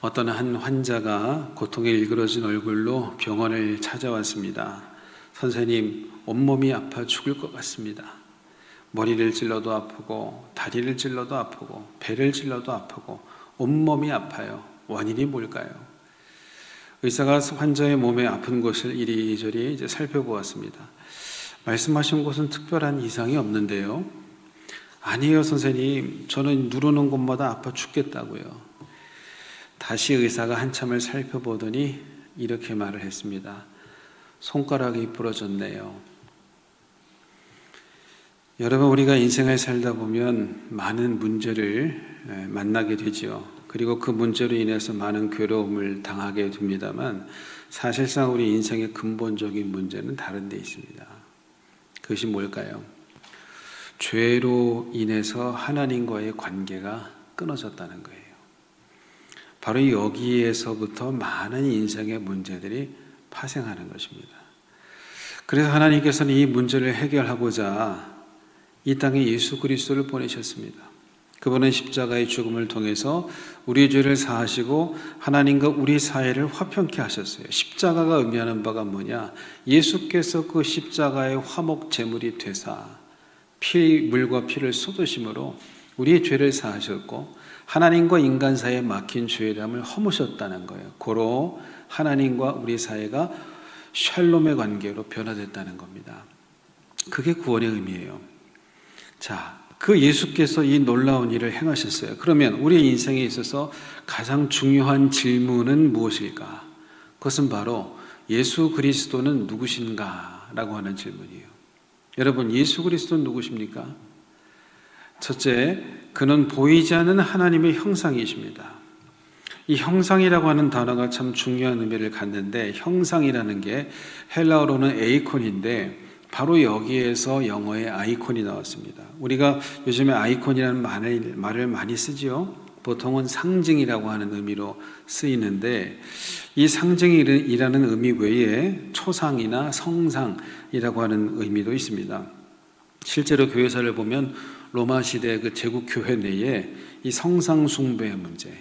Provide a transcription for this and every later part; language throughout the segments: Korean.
어떤 한 환자가 고통에 일그러진 얼굴로 병원을 찾아왔습니다. 선생님, 온몸이 아파 죽을 것 같습니다. 머리를 찔러도 아프고 다리를 찔러도 아프고 배를 찔러도 아프고 온몸이 아파요. 원인이 뭘까요? 의사가 환자의 몸에 아픈 곳을 이리저리 살펴보았습니다. 말씀하신 곳은 특별한 이상이 없는데요. 아니에요, 선생님. 저는 누르는 곳마다 아파 죽겠다고요. 다시 의사가 한참을 살펴보더니 이렇게 말을 했습니다. 손가락이 부러졌네요. 여러분, 우리가 인생을 살다 보면 많은 문제를 만나게 되죠. 그리고 그 문제로 인해서 많은 괴로움을 당하게 됩니다만 사실상 우리 인생의 근본적인 문제는 다른 데 있습니다. 그것이 뭘까요? 죄로 인해서 하나님과의 관계가 끊어졌다는 거예요. 바로 여기에서부터 많은 인생의 문제들이 파생하는 것입니다. 그래서 하나님께서는 이 문제를 해결하고자 이 땅에 예수 그리스도를 보내셨습니다. 그분은 십자가의 죽음을 통해서 우리의 죄를 사하시고 하나님과 우리 사이를 화평케 하셨어요. 십자가가 의미하는 바가 뭐냐? 예수께서 그 십자가의 화목 제물이 되사 물과 피를 쏟으심으로 우리의 죄를 사하셨고 하나님과 인간 사이에 막힌 죄람을 허무셨다는 거예요. 고로 하나님과 우리 사이가 샬롬의 관계로 변화됐다는 겁니다. 그게 구원의 의미예요. 자, 그 예수께서 이 놀라운 일을 행하셨어요. 그러면 우리 인생에 있어서 가장 중요한 질문은 무엇일까? 그것은 바로 예수 그리스도는 누구신가? 라고 하는 질문이에요. 여러분, 예수 그리스도는 누구십니까? 첫째, 그는 보이지 않는 하나님의 형상이십니다. 이 형상이라고 하는 단어가 참 중요한 의미를 갖는데, 형상이라는 게 헬라어로는 에이콘인데 바로 여기에서 영어의 아이콘이 나왔습니다. 우리가 요즘에 아이콘이라는 말을 많이 쓰지요. 보통은 상징이라고 하는 의미로 쓰이는데 이 상징이라는 의미 외에 초상이나 성상이라고 하는 의미도 있습니다. 실제로 교회사를 보면 로마 시대 그 제국 교회 내에 이 성상 숭배의 문제,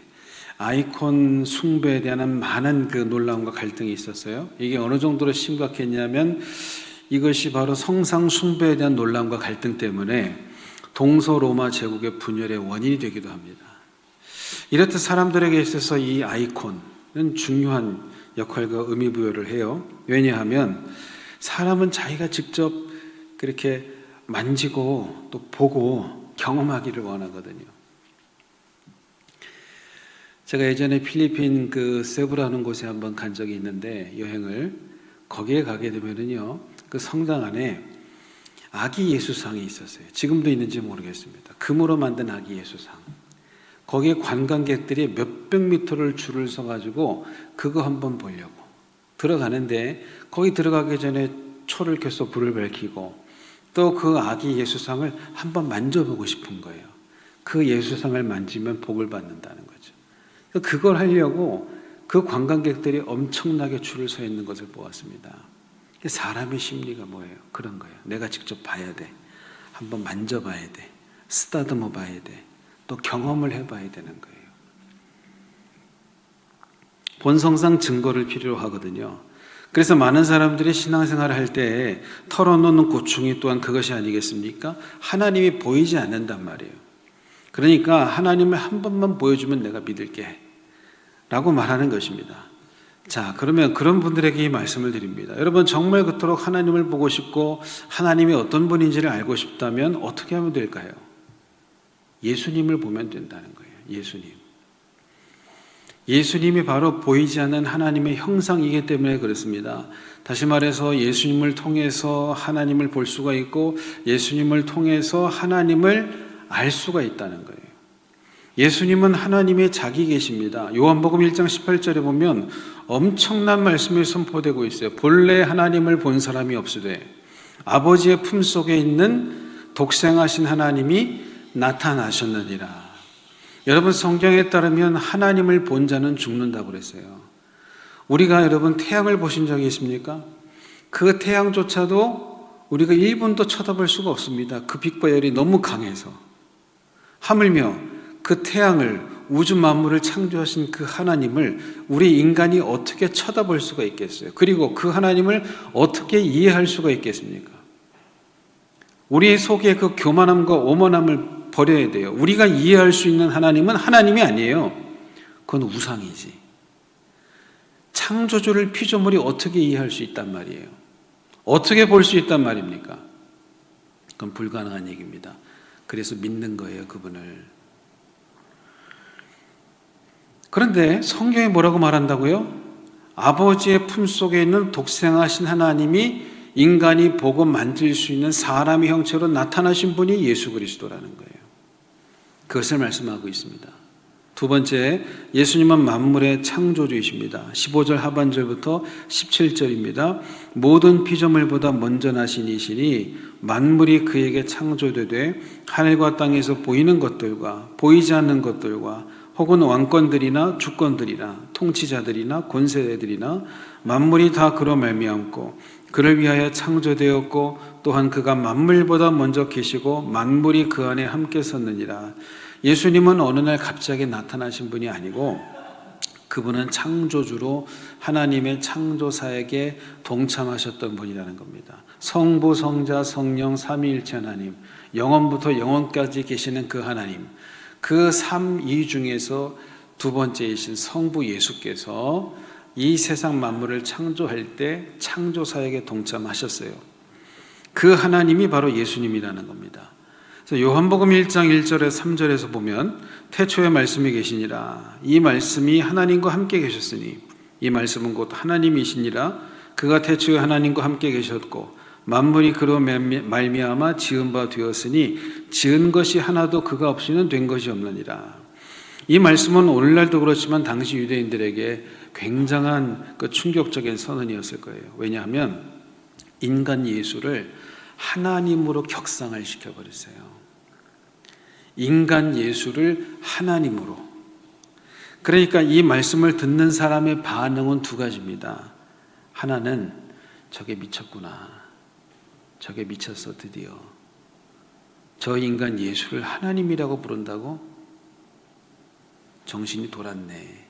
아이콘 숭배에 대한 많은 그 논란과 갈등이 있었어요. 이게 어느 정도로 심각했냐면 이것이 바로 성상 숭배에 대한 논란과 갈등 때문에 동서로마 제국의 분열의 원인이 되기도 합니다. 이렇듯 사람들에게 있어서 이 아이콘은 중요한 역할과 의미 부여를 해요. 왜냐하면 사람은 자기가 직접 그렇게 만지고 또 보고 경험하기를 원하거든요. 제가 예전에 필리핀 그 세부라는 곳에 한번 간 적이 있는데 여행을 거기에 가게 되면은요 그 성당 안에 아기 예수상이 있었어요. 지금도 있는지 모르겠습니다. 금으로 만든 아기 예수상. 거기에 관광객들이 몇백 미터를 줄을 서가지고 그거 한번 보려고 들어가는데 거기 들어가기 전에 초를 켜서 불을 밝히고 또 그 아기 예수상을 한번 만져보고 싶은 거예요. 그 예수상을 만지면 복을 받는다는 거죠. 그걸 하려고 그 관광객들이 엄청나게 줄을 서 있는 것을 보았습니다. 사람의 심리가 뭐예요? 그런 거예요. 내가 직접 봐야 돼. 한번 만져봐야 돼. 쓰다듬어 봐야 돼. 또 경험을 해봐야 되는 거예요. 본성상 증거를 필요로 하거든요. 그래서 많은 사람들이 신앙생활을 할 때 털어놓는 고충이 또한 그것이 아니겠습니까? 하나님이 보이지 않는단 말이에요. 그러니까 하나님을 한 번만 보여주면 내가 믿을게 라고 말하는 것입니다. 자, 그러면 그런 분들에게 이 말씀을 드립니다. 여러분, 정말 그토록 하나님을 보고 싶고 하나님이 어떤 분인지를 알고 싶다면 어떻게 하면 될까요? 예수님을 보면 된다는 거예요. 예수님이 바로 보이지 않는 하나님의 형상이기 때문에 그렇습니다. 다시 말해서 예수님을 통해서 하나님을 볼 수가 있고 예수님을 통해서 하나님을 알 수가 있다는 거예요. 예수님은 하나님의 자기 계십니다. 요한복음 1장 18절에 보면 엄청난 말씀이 선포되고 있어요. 본래 하나님을 본 사람이 없으되 아버지의 품속에 있는 독생하신 하나님이 나타나셨느니라. 여러분, 성경에 따르면 하나님을 본 자는 죽는다고 그랬어요. 우리가 여러분 태양을 보신 적이 있습니까? 그 태양조차도 우리가 1분도 쳐다볼 수가 없습니다. 그 빛과 열이 너무 강해서. 하물며 그 태양을 우주 만물을 창조하신 그 하나님을 우리 인간이 어떻게 쳐다볼 수가 있겠어요? 그리고 그 하나님을 어떻게 이해할 수가 있겠습니까? 우리 속에 그 교만함과 오만함을 버려야 돼요. 우리가 이해할 수 있는 하나님은 하나님이 아니에요. 그건 우상이지. 창조주를 피조물이 어떻게 이해할 수 있단 말이에요? 어떻게 볼 수 있단 말입니까? 그건 불가능한 얘기입니다. 그래서 믿는 거예요, 그분을. 그런데 성경에 뭐라고 말한다고요? 아버지의 품속에 있는 독생하신 하나님이 인간이 보고 만질 수 있는 사람의 형체로 나타나신 분이 예수 그리스도라는 거예요. 그것을 말씀하고 있습니다. 두 번째, 예수님은 만물의 창조주이십니다. 15절 하반절부터 17절입니다. 모든 피조물보다 먼저 나신 이시니 만물이 그에게 창조되되 하늘과 땅에서 보이는 것들과 보이지 않는 것들과 혹은 왕권들이나 주권들이나 통치자들이나 권세들이나 만물이 다 그로 말미암고 그를 위하여 창조되었고 또한 그가 만물보다 먼저 계시고 만물이 그 안에 함께 섰느니라. 예수님은 어느 날 갑자기 나타나신 분이 아니고 그분은 창조주로 하나님의 창조사에게 동참하셨던 분이라는 겁니다. 성부, 성자, 성령, 삼위일체 하나님, 영원부터 영원까지 계시는 그 하나님, 그 삼위 중에서 두 번째이신 성부 예수께서 이 세상 만물을 창조할 때 창조사에게 동참하셨어요. 그 하나님이 바로 예수님이라는 겁니다. 그래서 요한복음 1장 1절에 3절에서 보면 태초에 말씀이 계시니라. 이 말씀이 하나님과 함께 계셨으니 이 말씀은 곧 하나님이시니라. 그가 태초에 하나님과 함께 계셨고 만물이 그로 말미암아 지은 바 되었으니 지은 것이 하나도 그가 없이는 된 것이 없느니라. 이 말씀은 오늘날도 그렇지만 당시 유대인들에게 굉장한 그 충격적인 선언이었을 거예요. 왜냐하면 인간 예수를 하나님으로 격상을 시켜버렸어요. 인간 예수를 하나님으로. 그러니까 이 말씀을 듣는 사람의 반응은 두 가지입니다. 하나는 저게 미쳤구나. 저게 미쳤어 드디어. 저 인간 예수를 하나님이라고 부른다고? 정신이 돌았네.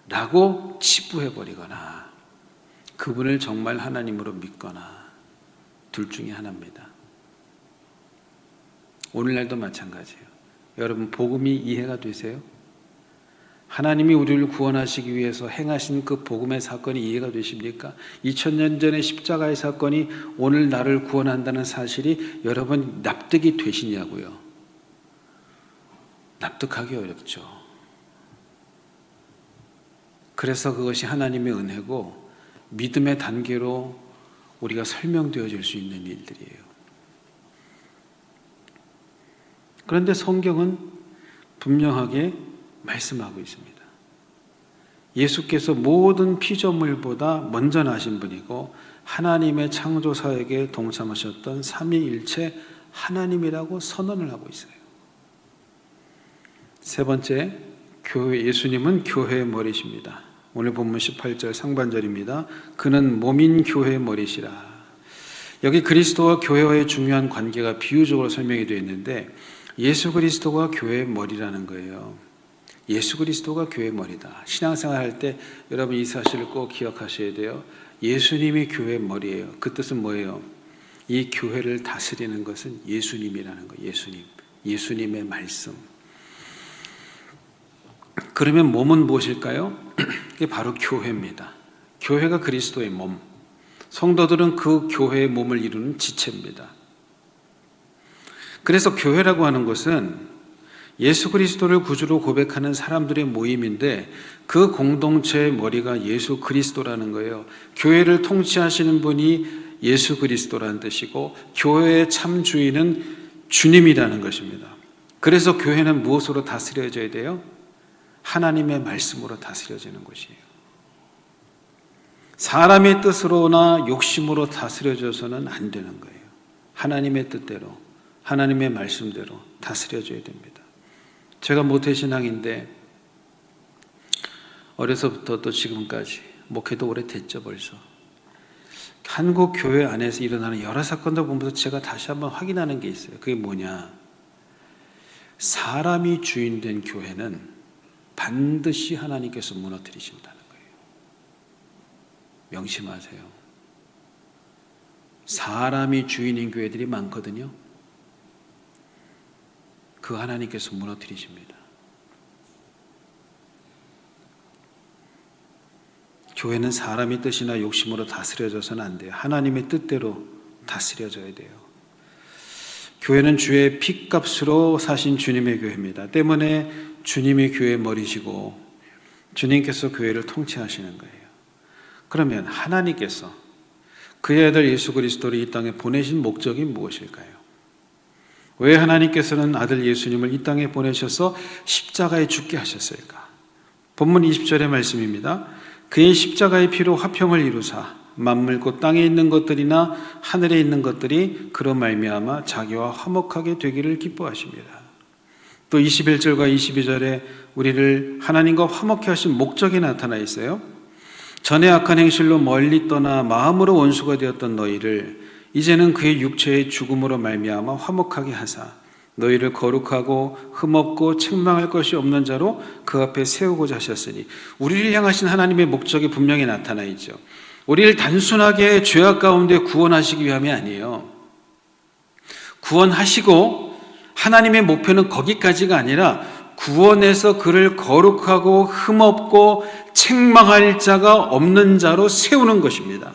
라고 치부해버리거나 그분을 정말 하나님으로 믿거나 둘 중에 하나입니다. 오늘날도 마찬가지예요. 여러분 복음이 이해가 되세요? 하나님이 우리를 구원하시기 위해서 행하신 그 복음의 사건이 이해가 되십니까? 2000년 전의 십자가의 사건이 오늘 나를 구원한다는 사실이 여러분 납득이 되시냐고요? 납득하기 어렵죠. 그래서 그것이 하나님의 은혜고 믿음의 단계로 우리가 설명되어질 수 있는 일들이에요. 그런데 성경은 분명하게 말씀하고 있습니다. 예수께서 모든 피조물보다 먼저 나신 분이고 하나님의 창조사에게 동참하셨던 삼위일체 하나님이라고 선언을 하고 있어요. 세 번째, 예수님은 교회의 머리십니다. 오늘 본문 18절 상반절입니다. 그는 몸인 교회의 머리시라. 여기 그리스도와 교회와의 중요한 관계가 비유적으로 설명이 되어 있는데 예수 그리스도가 교회의 머리라는 거예요. 예수 그리스도가 교회의 머리다. 신앙생활 할 때 여러분 이 사실을 꼭 기억하셔야 돼요. 예수님이 교회의 머리예요. 그 뜻은 뭐예요? 이 교회를 다스리는 것은 예수님이라는 거예요. 예수님의 말씀. 그러면 몸은 무엇일까요? 이게 바로 교회입니다. 교회가 그리스도의 몸. 성도들은 그 교회의 몸을 이루는 지체입니다. 그래서 교회라고 하는 것은 예수 그리스도를 구주로 고백하는 사람들의 모임인데 그 공동체의 머리가 예수 그리스도라는 거예요. 교회를 통치하시는 분이 예수 그리스도라는 뜻이고 교회의 참 주인은 주님이라는 것입니다. 그래서 교회는 무엇으로 다스려져야 돼요? 하나님의 말씀으로 다스려지는 것이에요. 사람의 뜻으로나 욕심으로 다스려져서는 안 되는 거예요. 하나님의 뜻대로, 하나님의 말씀대로 다스려져야 됩니다. 제가 모태신앙인데 어려서부터 또 지금까지 목회도 오래됐죠 벌써. 한국 교회 안에서 일어나는 여러 사건들 보면서 제가 다시 한번 확인하는 게 있어요. 그게 뭐냐? 사람이 주인된 교회는 반드시 하나님께서 무너뜨리신다는 거예요. 명심하세요. 사람이 주인인 교회들이 많거든요. 그 하나님께서 무너뜨리십니다. 교회는 사람의 뜻이나 욕심으로 다스려져서는 안 돼요. 하나님의 뜻대로 다스려져야 돼요. 교회는 주의 피값으로 사신 주님의 교회입니다. 때문에 주님이 교회의 머리시고 주님께서 교회를 통치하시는 거예요. 그러면 하나님께서 그의 아들 예수 그리스도를 이 땅에 보내신 목적이 무엇일까요? 왜 하나님께서는 아들 예수님을 이 땅에 보내셔서 십자가에 죽게 하셨을까? 본문 20절의 말씀입니다. 그의 십자가의 피로 화평을 이루사 만물 곧 땅에 있는 것들이나 하늘에 있는 것들이 그로 말미암아 자기와 화목하게 되기를 기뻐하십니다. 또 21절과 22절에 우리를 하나님과 화목케 하신 목적이 나타나 있어요. 전에 악한 행실로 멀리 떠나 마음으로 원수가 되었던 너희를 이제는 그의 육체의 죽음으로 말미암아 화목하게 하사 너희를 거룩하고 흠없고 책망할 것이 없는 자로 그 앞에 세우고자 하셨으니, 우리를 향하신 하나님의 목적이 분명히 나타나 있죠. 우리를 단순하게 죄악 가운데 구원하시기 위함이 아니에요. 구원하시고 하나님의 목표는 거기까지가 아니라 구원해서 그를 거룩하고 흠없고 책망할 자가 없는 자로 세우는 것입니다.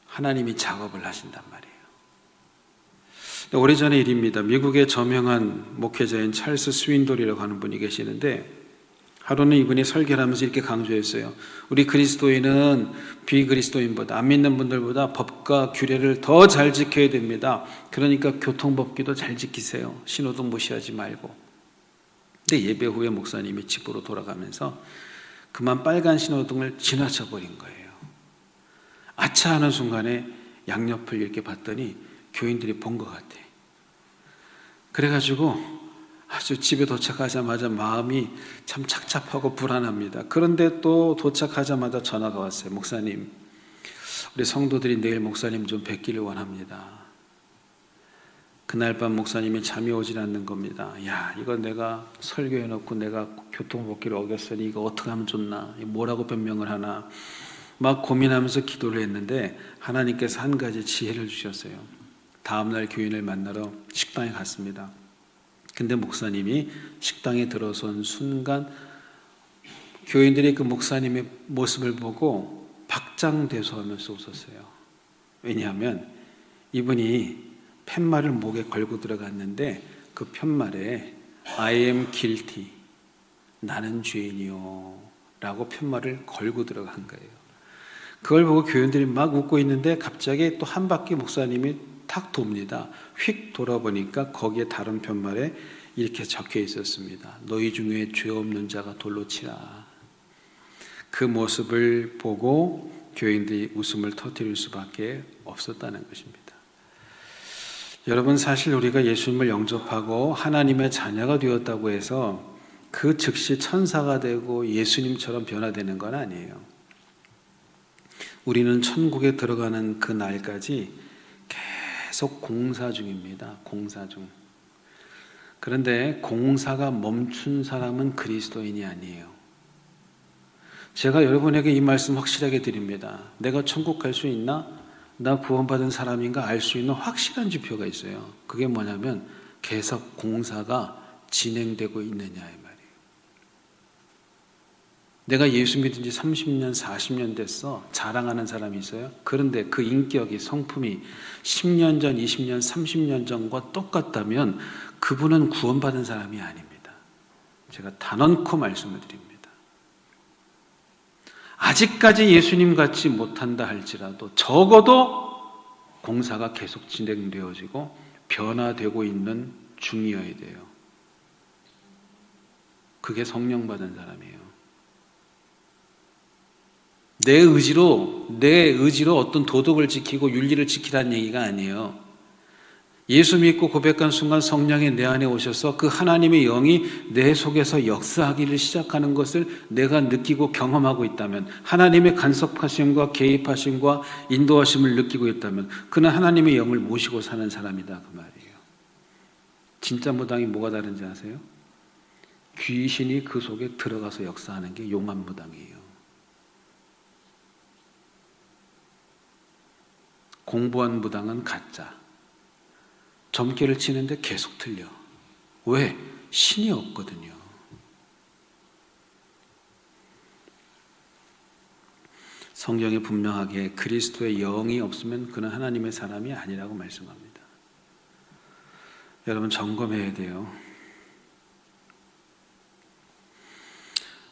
하나님이 작업을 하신단 말이에요. 오래전의 일입니다. 미국의 저명한 목회자인 찰스 스윈돌이라고 하는 분이 계시는데, 하루는 이분이 설교를 하면서 이렇게 강조했어요. 우리 그리스도인은 비그리스도인보다, 안 믿는 분들보다 법과 규례를 더 잘 지켜야 됩니다. 그러니까 교통법규도 잘 지키세요. 신호등 무시하지 말고. 근데 예배 후에 목사님이 집으로 돌아가면서 그만 빨간 신호등을 지나쳐 버린 거예요. 아차 하는 순간에 양옆을 이렇게 봤더니 교인들이 본 것 같아. 그래가지고 아주 집에 도착하자마자 마음이 참 착잡하고 불안합니다. 그런데 또 도착하자마자 전화가 왔어요. 목사님, 우리 성도들이 내일 목사님 좀 뵙기를 원합니다. 그날 밤 목사님이 잠이 오질 않는 겁니다. 야, 이거 내가 설교해놓고 내가 교통법규를 어겼으니 이거 어떻게 하면 좋나, 뭐라고 변명을 하나 막 고민하면서 기도를 했는데 하나님께서 한 가지 지혜를 주셨어요. 다음날 교인을 만나러 식당에 갔습니다. 근데 목사님이 식당에 들어선 순간 교인들이 그 목사님의 모습을 보고 박장대소하면서 웃었어요. 왜냐하면 이분이 팻말을 목에 걸고 들어갔는데 그 팻말에 I am guilty, 나는 죄인이요 라고 팻말을 걸고 들어간 거예요. 그걸 보고 교인들이 막 웃고 있는데 갑자기 또 한 바퀴 목사님이 탁 돕니다. 휙 돌아보니까 거기에 다른 팻말에 이렇게 적혀 있었습니다. 너희 중에 죄 없는 자가 돌로 치라. 그 모습을 보고 교인들이 웃음을 터뜨릴 수밖에 없었다는 것입니다. 여러분, 사실 우리가 예수님을 영접하고 하나님의 자녀가 되었다고 해서 그 즉시 천사가 되고 예수님처럼 변화되는 건 아니에요. 우리는 천국에 들어가는 그 날까지 계속 공사 중입니다. 공사 중. 그런데 공사가 멈춘 사람은 그리스도인이 아니에요. 제가 여러분에게 이 말씀 확실하게 드립니다. 내가 천국 갈 수 있나? 나 구원받은 사람인가 알 수 있는 확실한 지표가 있어요. 그게 뭐냐면 계속 공사가 진행되고 있느냐의 말이에요. 내가 예수 믿은 지 30년, 40년 됐어. 자랑하는 사람이 있어요? 그런데 그 인격이, 성품이 10년 전, 20년, 30년 전과 똑같다면 그분은 구원받은 사람이 아닙니다. 제가 단언코 말씀을 드립니다. 아직까지 예수님 같지 못한다 할지라도 적어도 공사가 계속 진행되어지고 변화되고 있는 중이어야 돼요. 그게 성령 받은 사람이에요. 내 의지로 어떤 도덕을 지키고 윤리를 지키라는 얘기가 아니에요. 예수 믿고 고백한 순간 성령이 내 안에 오셔서 그 하나님의 영이 내 속에서 역사하기를 시작하는 것을 내가 느끼고 경험하고 있다면, 하나님의 간섭하심과 개입하심과 인도하심을 느끼고 있다면 그는 하나님의 영을 모시고 사는 사람이다 그 말이에요. 진짜 무당이 뭐가 다른지 아세요? 귀신이 그 속에 들어가서 역사하는 게 용한 무당이에요. 공부한 무당은 가짜. 점괘를 치는데 계속 틀려. 왜? 신이 없거든요. 성경에 분명하게 그리스도의 영이 없으면 그는 하나님의 사람이 아니라고 말씀합니다. 여러분 점검해야 돼요.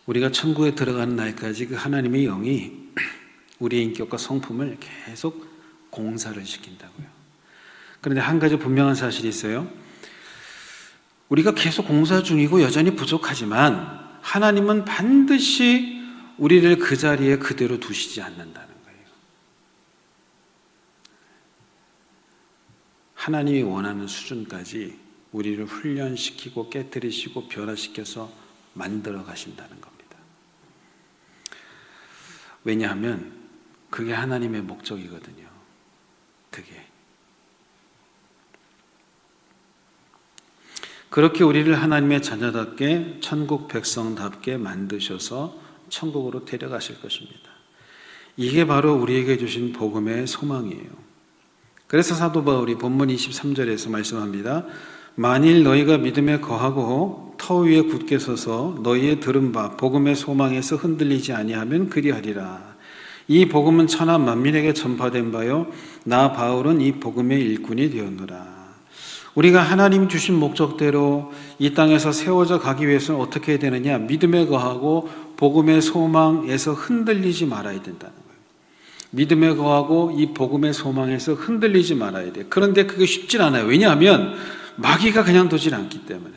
우리가 천국에 들어가는 날까지 그 하나님의 영이 우리의 인격과 성품을 계속 공사를 시킨다고요. 그런데 한 가지 분명한 사실이 있어요. 우리가 계속 공사 중이고 여전히 부족하지만 하나님은 반드시 우리를 그 자리에 그대로 두시지 않는다는 거예요. 하나님이 원하는 수준까지 우리를 훈련시키고 깨뜨리시고 변화시켜서 만들어 가신다는 겁니다. 왜냐하면 그게 하나님의 목적이거든요. 그게. 그렇게 우리를 하나님의 자녀답게 천국 백성답게 만드셔서 천국으로 데려가실 것입니다. 이게 바로 우리에게 주신 복음의 소망이에요. 그래서 사도 바울이 본문 23절에서 말씀합니다. 만일 너희가 믿음에 거하고 터 위에 굳게 서서 너희의 들은 바 복음의 소망에서 흔들리지 아니하면 그리하리라. 이 복음은 천하 만민에게 전파된 바요 나 바울은 이 복음의 일꾼이 되었노라. 우리가 하나님 주신 목적대로 이 땅에서 세워져 가기 위해서는 어떻게 해야 되느냐? 믿음에 거하고 복음의 소망에서 흔들리지 말아야 된다는 거예요. 믿음에 거하고 이 복음의 소망에서 흔들리지 말아야 돼요. 그런데 그게 쉽진 않아요. 왜냐하면 마귀가 그냥 두질 않기 때문에.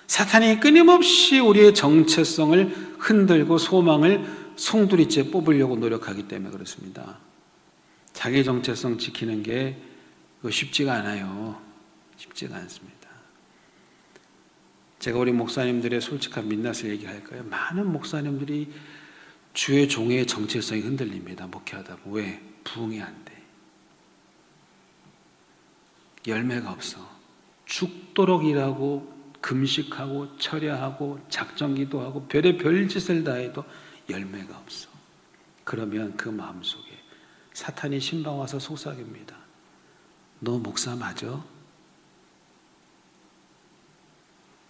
사탄이 끊임없이 우리의 정체성을 흔들고 소망을 송두리째 뽑으려고 노력하기 때문에 그렇습니다. 자기 정체성 지키는 게 쉽지가 않아요. 쉽지가 않습니다. 제가 우리 목사님들의 솔직한 민낯을 얘기할까요? 많은 목사님들이 주의 종의 정체성이 흔들립니다. 목회하다 보면. 왜? 부흥이 안 돼. 열매가 없어. 죽도록 일하고 금식하고 철야하고 작정기도하고 별의 별짓을 다 해도 열매가 없어. 그러면 그 마음속에 사탄이 신방 와서 속삭입니다. 너 목사 맞아?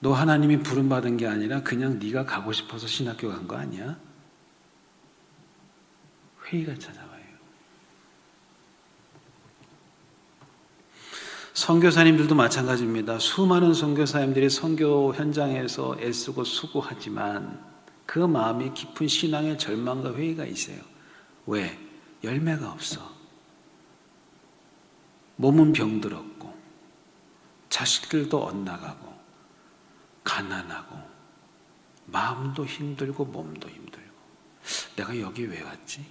너 하나님이 부름받은 게 아니라 그냥 네가 가고 싶어서 신학교 간 거 아니야? 회의가 찾아와요. 선교사님들도 마찬가지입니다. 수많은 선교사님들이 선교 현장에서 애쓰고 수고하지만 그 마음이 깊은 신앙의 절망과 회의가 있어요. 왜? 열매가 없어. 몸은 병들었고 자식들도 엇나가고 가난하고 마음도 힘들고 몸도 힘들고 내가 여기 왜 왔지?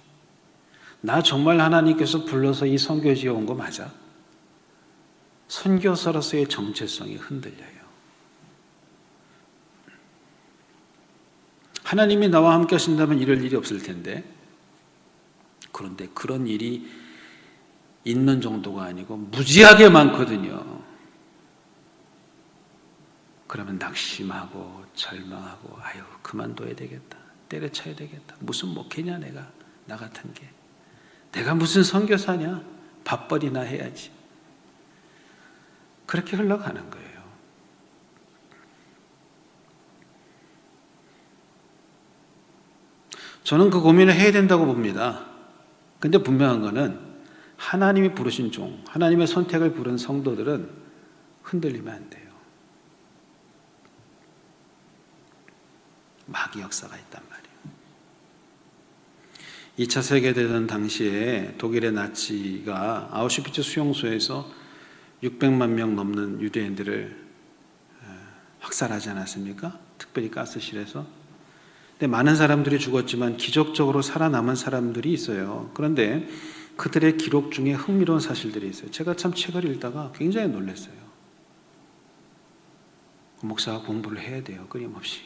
나 정말 하나님께서 불러서 이 선교지에 온 거 맞아? 선교사로서의 정체성이 흔들려요. 하나님이 나와 함께 하신다면 이럴 일이 없을 텐데 그런데 그런 일이 있는 정도가 아니고 무지하게 많거든요. 그러면 낙심하고 절망하고 아유 그만둬야 되겠다. 때려쳐야 되겠다. 무슨 목회냐 내가 나 같은 게. 내가 무슨 선교사냐. 밥벌이나 해야지. 그렇게 흘러가는 거예요. 저는 그 고민을 해야 된다고 봅니다. 근데 분명한 거는 하나님이 부르신 종, 하나님의 선택을 부른 성도들은 흔들리면 안 돼요. 마귀 역사가 있단 말이에요. 2차 세계대전 당시에 독일의 나치가 아우슈비츠 수용소에서 600만 명 넘는 유대인들을 학살하지 않았습니까? 특별히 가스실에서. 근데 많은 사람들이 죽었지만 기적적으로 살아남은 사람들이 있어요. 그런데 그들의 기록 중에 흥미로운 사실들이 있어요. 제가 참 책을 읽다가 굉장히 놀랐어요. 목사가 공부를 해야 돼요. 끊임없이.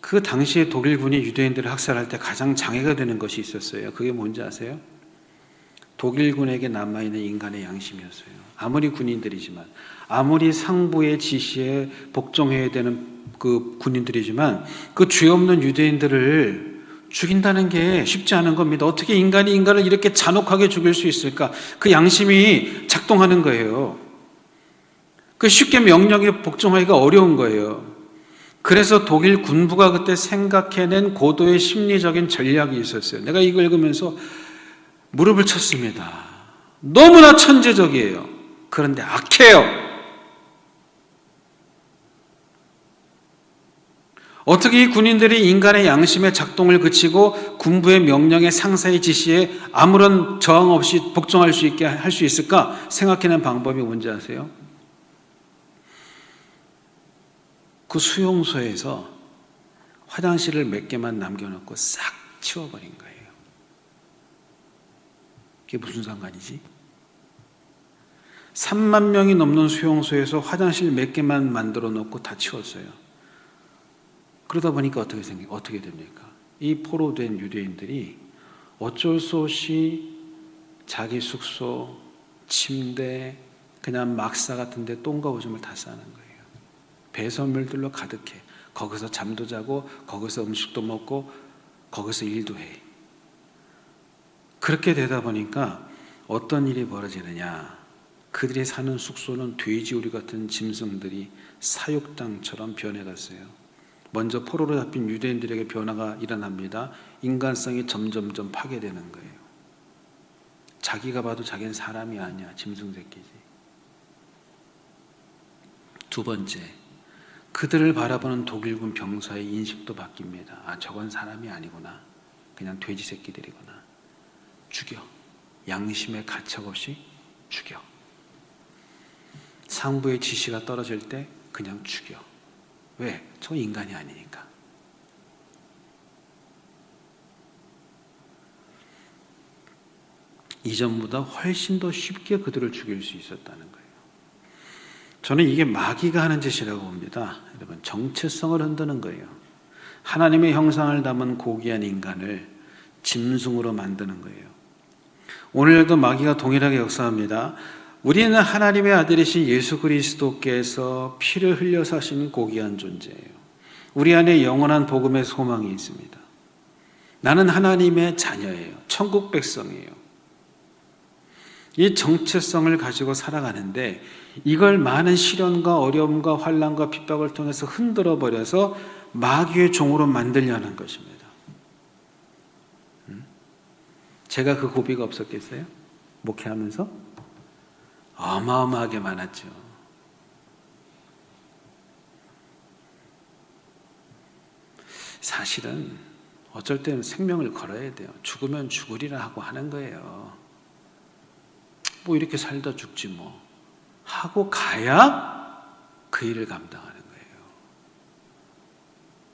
그 당시에 독일군이 유대인들을 학살할 때 가장 장애가 되는 것이 있었어요. 그게 뭔지 아세요? 독일군에게 남아있는 인간의 양심이었어요. 아무리 군인들이지만, 아무리 상부의 지시에 복종해야 되는 그 군인들이지만 그 죄 없는 유대인들을 죽인다는 게 쉽지 않은 겁니다. 어떻게 인간이 인간을 이렇게 잔혹하게 죽일 수 있을까? 그 양심이 작동하는 거예요. 그 쉽게 명령에 복종하기가 어려운 거예요. 그래서 독일 군부가 그때 생각해낸 고도의 심리적인 전략이 있었어요. 내가 이걸 읽으면서 무릎을 쳤습니다. 너무나 천재적이에요. 그런데 악해요. 어떻게 이 군인들이 인간의 양심의 작동을 그치고 군부의 명령에 상사의 지시에 아무런 저항 없이 복종할 수 있게 할 수 있을까? 생각해낸 방법이 뭔지 아세요? 그 수용소에서 화장실을 몇 개만 남겨놓고 싹 치워버린 거예요. 그게 무슨 상관이지? 3만 명이 넘는 수용소에서 화장실 몇 개만 만들어 놓고 다 치웠어요. 그러다 보니까 어떻게 됩니까? 이 포로된 유대인들이 어쩔 수 없이 자기 숙소, 침대, 그냥 막사 같은 데 똥과 오줌을 다 싸는 거예요. 배설물들로 가득해. 거기서 잠도 자고, 거기서 음식도 먹고, 거기서 일도 해. 그렇게 되다 보니까 어떤 일이 벌어지느냐. 그들이 사는 숙소는 돼지우리 같은 짐승들이 사육장처럼 변해갔어요. 먼저 포로로 잡힌 유대인들에게 변화가 일어납니다. 인간성이 점점점 파괴되는 거예요. 자기가 봐도 자기는 사람이 아니야. 짐승 새끼지. 두 번째, 그들을 바라보는 독일군 병사의 인식도 바뀝니다. 아, 저건 사람이 아니구나. 그냥 돼지 새끼들이구나. 죽여. 양심의 가책 없이 죽여. 상부의 지시가 떨어질 때 그냥 죽여. 왜? 저 인간이 아니니까. 이전보다 훨씬 더 쉽게 그들을 죽일 수 있었다는 거예요. 저는 이게 마귀가 하는 짓이라고 봅니다. 여러분, 정체성을 흔드는 거예요. 하나님의 형상을 담은 고귀한 인간을 짐승으로 만드는 거예요. 오늘도 마귀가 동일하게 역사합니다. 우리는 하나님의 아들이신 예수 그리스도께서 피를 흘려 사신 고귀한 존재예요. 우리 안에 영원한 복음의 소망이 있습니다. 나는 하나님의 자녀예요. 천국 백성이에요. 이 정체성을 가지고 살아가는데 이걸 많은 시련과 어려움과 환난과 핍박을 통해서 흔들어 버려서 마귀의 종으로 만들려는 것입니다. 제가 그 고비가 없었겠어요? 목회하면서? 어마어마하게 많았죠. 사실은 어쩔 때는 생명을 걸어야 돼요. 죽으면 죽으리라 하고 하는 거예요. 뭐 이렇게 살다 죽지 뭐 하고 가야 그 일을 감당하는 거예요.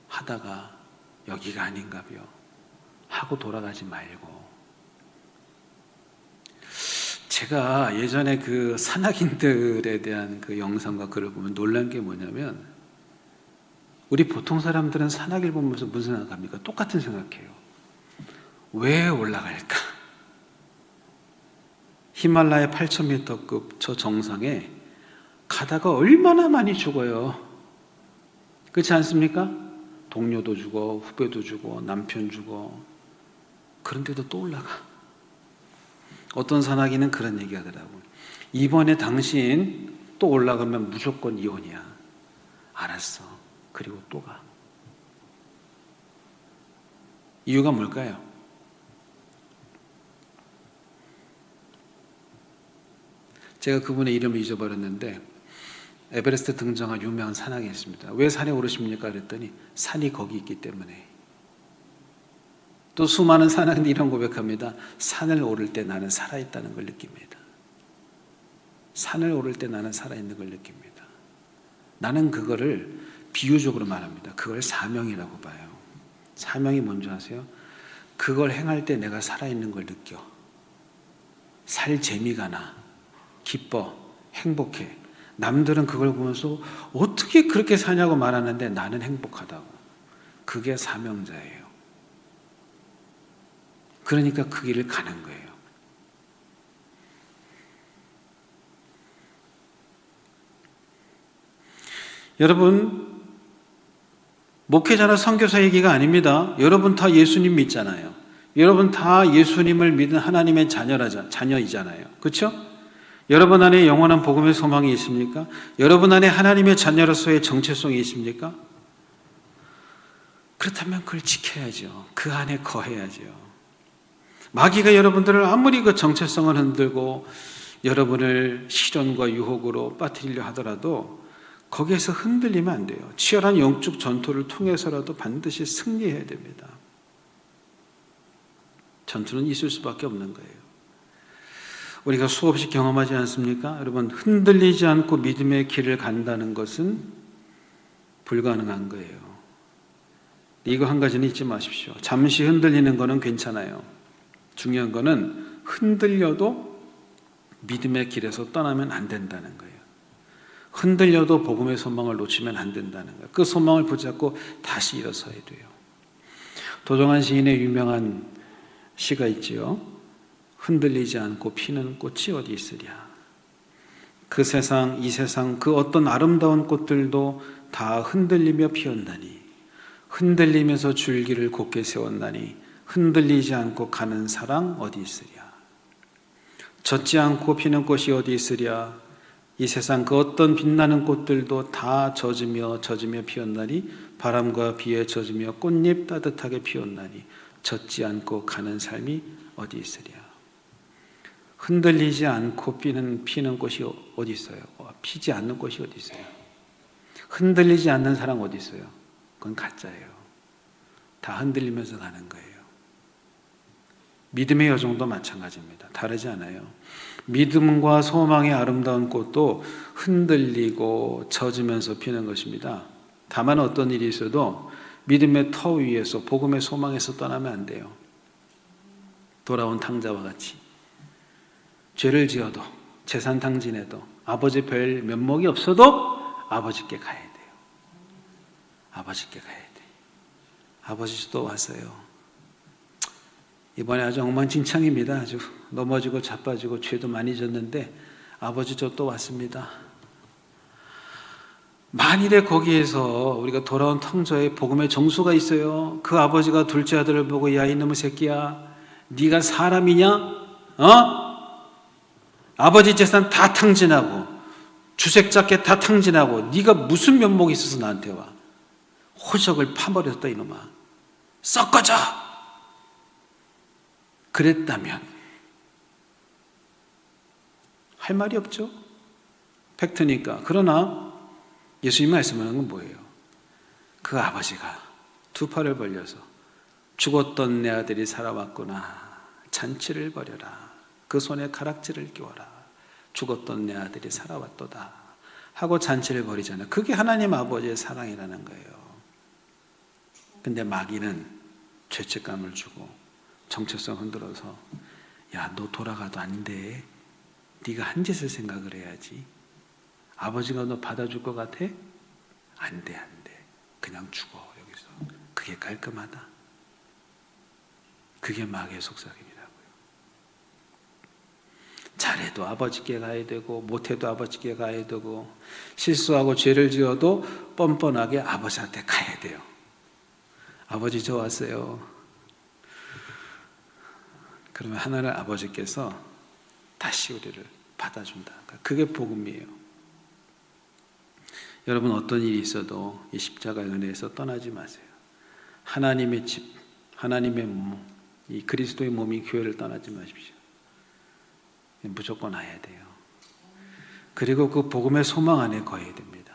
하다가 여기가 아닌가벼 하고 돌아가지 말고. 제가 예전에 그 산악인들에 대한 그 영상과 글을 보면 놀란 게 뭐냐면, 우리 보통 사람들은 산악일 보면서 무슨 생각합니까? 똑같은 생각해요. 왜 올라갈까? 히말라야 8,000m급 저 정상에 가다가 얼마나 많이 죽어요. 그렇지 않습니까? 동료도 죽어, 후배도 죽어, 남편 죽어. 그런데도 또 올라가. 어떤 산악인은 그런 얘기 하더라고요. 이번에 당신 또 올라가면 무조건 이혼이야. 알았어. 그리고 또 가. 이유가 뭘까요? 제가 그분의 이름을 잊어버렸는데 에베레스트 등정한 유명한 산악이 있습니다. 왜 산에 오르십니까? 그랬더니 산이 거기 있기 때문에. 또 수많은 산악인들이 이런 고백합니다. 산을 오를 때 나는 살아있다는 걸 느낍니다. 산을 오를 때 나는 살아있는 걸 느낍니다. 나는 그거를 비유적으로 말합니다. 그걸 사명이라고 봐요. 사명이 뭔지 아세요? 그걸 행할 때 내가 살아있는 걸 느껴. 살 재미가 나. 기뻐. 행복해. 남들은 그걸 보면서 어떻게 그렇게 사냐고 말하는데 나는 행복하다고. 그게 사명자예요. 그러니까 그 길을 가는 거예요. 여러분, 목회자나 선교사 얘기가 아닙니다. 여러분 다 예수님 믿잖아요. 여러분 다 예수님을 믿은 하나님의 자녀이잖아요. 그렇죠? 여러분 안에 영원한 복음의 소망이 있습니까? 여러분 안에 하나님의 자녀로서의 정체성이 있습니까? 그렇다면 그걸 지켜야죠. 그 안에 거해야죠. 마귀가 여러분들을 아무리 그 정체성을 흔들고 여러분을 시련과 유혹으로 빠뜨리려 하더라도 거기에서 흔들리면 안 돼요. 치열한 영적 전투를 통해서라도 반드시 승리해야 됩니다. 전투는 있을 수밖에 없는 거예요. 우리가 수없이 경험하지 않습니까? 여러분, 흔들리지 않고 믿음의 길을 간다는 것은 불가능한 거예요. 이거 한 가지는 잊지 마십시오. 잠시 흔들리는 거는 괜찮아요. 중요한 거는 흔들려도 믿음의 길에서 떠나면 안 된다는 거예요. 흔들려도 복음의 소망을 놓치면 안 된다는 거예요. 그 소망을 붙잡고 다시 일어서야 돼요. 도종환 시인의 유명한 시가 있지요. 흔들리지 않고 피는 꽃이 어디 있으랴. 그 세상, 이 세상 그 어떤 아름다운 꽃들도 다 흔들리며 피었나니, 흔들리면서 줄기를 곧게 세웠나니 흔들리지 않고 가는 사랑 어디 있으랴. 젖지 않고 피는 꽃이 어디 있으랴. 이 세상 그 어떤 빛나는 꽃들도 다 젖으며 피었나니, 바람과 비에 젖으며 꽃잎 따뜻하게 피었나니 젖지 않고 가는 삶이 어디 있으랴. 흔들리지 않고 피는 꽃이 어디 있어요? 피지 않는 꽃이 어디 있어요? 흔들리지 않는 사람 어디 있어요? 그건 가짜예요. 다 흔들리면서 가는 거예요. 믿음의 여정도 마찬가지입니다. 다르지 않아요. 믿음과 소망의 아름다운 꽃도 흔들리고 젖으면서 피는 것입니다. 다만 어떤 일이 있어도 믿음의 터 위에서 복음의 소망에서 떠나면 안 돼요. 돌아온 탕자와 같이 죄를 지어도 재산 탕진해도 아버지 별 면목이 없어도 아버지께 가야 돼요. 아버지께 가야 돼. 아버지 또 왔어요. 이번에 아주 엉망진창입니다. 아주 넘어지고 자빠지고 죄도 많이 졌는데 아버지 저 또 왔습니다. 만일에 거기에서 우리가 돌아온 탕자에 복음의 정수가 있어요. 그 아버지가 둘째 아들을 보고 야 이놈의 새끼야, 네가 사람이냐? 아버지 재산 다 탕진하고 주색 자켓 다 탕진하고 네가 무슨 면목이 있어서 나한테 와? 호적을 파버렸다 이놈아. 썩어져. 그랬다면 할 말이 없죠. 팩트니까. 그러나 예수님이 말씀하는 건 뭐예요? 그 아버지가 두 팔을 벌려서 죽었던 내 아들이 살아왔구나. 잔치를 벌여라. 그 손에 가락지를 끼워라. 죽었던 내 아들이 살아왔도다 하고 잔치를 벌이잖아요. 그게 하나님 아버지의 사랑이라는 거예요. 근데 마귀는 죄책감을 주고 정체성 흔들어서 야, 너 돌아가도 안 돼. 네가 한 짓을 생각을 해야지. 아버지가 너 받아줄 것 같아? 안 돼, 안 돼. 그냥 죽어 여기서. 그게 깔끔하다. 그게 마귀의 속삭임이라고요. 잘해도 아버지께 가야 되고 못해도 아버지께 가야 되고 실수하고 죄를 지어도 뻔뻔하게 아버지한테 가야 돼요. 아버지 저 왔어요. 그러면 하나님 아버지께서 다시 우리를 받아준다. 그게 복음이에요. 여러분 어떤 일이 있어도 이 십자가의 은혜에서 떠나지 마세요. 하나님의 집, 하나님의 몸, 이 그리스도의 몸이 교회를 떠나지 마십시오. 무조건 와야 돼요. 그리고 그 복음의 소망 안에 거해야 됩니다.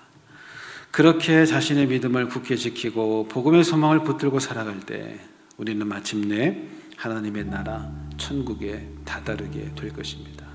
그렇게 자신의 믿음을 굳게 지키고 복음의 소망을 붙들고 살아갈 때 우리는 마침내 하나님의 나라 천국에 다다르게 될 것입니다.